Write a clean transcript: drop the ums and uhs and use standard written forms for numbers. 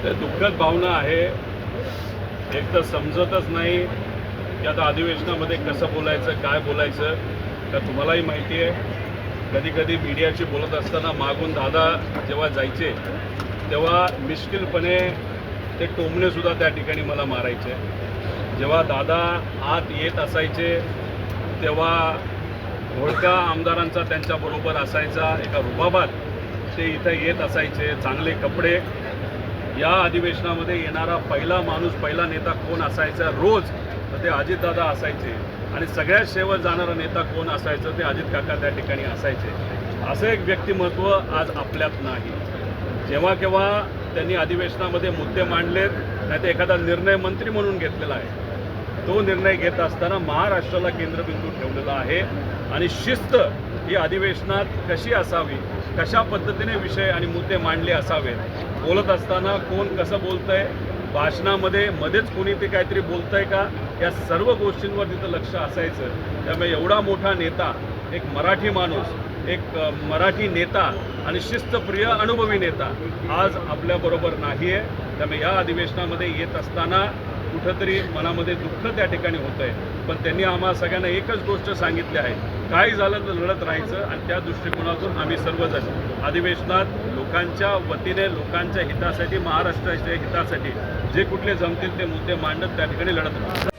तर दुःखद भावना आहे। एक तर समजतच नाही की आता अधिवेशनामध्ये कसं बोलायचं, काय बोलायचं। तर तुम्हालाही माहिती आहे, कधी कधी मीडियाशी बोलत असताना मागून दादा जेव्हा जायचे तेव्हा मिश्किलपणे ते टोमणेसुद्धा त्या ठिकाणी मला मारायचे। जेव्हा दादा आत येत असायचे तेव्हा घोळका आमदारांचा त्यांच्याबरोबर असायचा, एका रुबाबात ते इथं येत असायचे। चांगले कपडे। या अधिवेशनामध्ये येणारा पहिला माणूस, पहिला नेता कोण असायचा रोज, तर ते अजितदादा असायचे। आणि सगळ्यात शेवट जाणारा नेता कोण असायचं, ते अजित काका त्या ठिकाणी असायचे। असं एक व्यक्तिमत्व आज आपल्यात नाही। जेव्हा केव्हा त्यांनी अधिवेशनामध्ये मुद्दे मांडलेत, नाही तर एखादा निर्णय मंत्री म्हणून घेतलेला आहे, तो निर्णय घेत असताना महाराष्ट्राला केंद्रबिंदू ठेवलेला आहे। आणि शिस्त ही अधिवेशनात कशी असावी, कशा पद्धतीने विषय आणि मुद्दे मांडले असावेत, बोलत असताना कोण कसं बोलतंय, भाषणामध्ये मध्येच कोणी ते काहीतरी बोलतंय का, या सर्व गोष्टींवर तिथं लक्ष असायचं। त्यामुळे एवढा मोठा नेता, एक मराठी माणूस, एक मराठी नेता आणि शिस्तप्रिय अनुभवी नेता आज आपल्याबरोबर नाही आहे। त्यामुळे या अधिवेशनामध्ये येत असताना कुठंतरी मनामध्ये दुःख त्या ठिकाणी होतं आहे। पण त्यांनी आम्हा सगळ्यांना एकच गोष्ट सांगितली आहे, काही झालं तर लढत राहायचं। आणि त्या दृष्टिकोनातून आम्ही सर्वजण अधिवेशनात लोकांच्या वतीने, लोकांच्या हितासाठी, महाराष्ट्राच्या हितासाठी जे कुठले जमतील ते मुद्दे मांडत त्या ठिकाणी लढत राहू।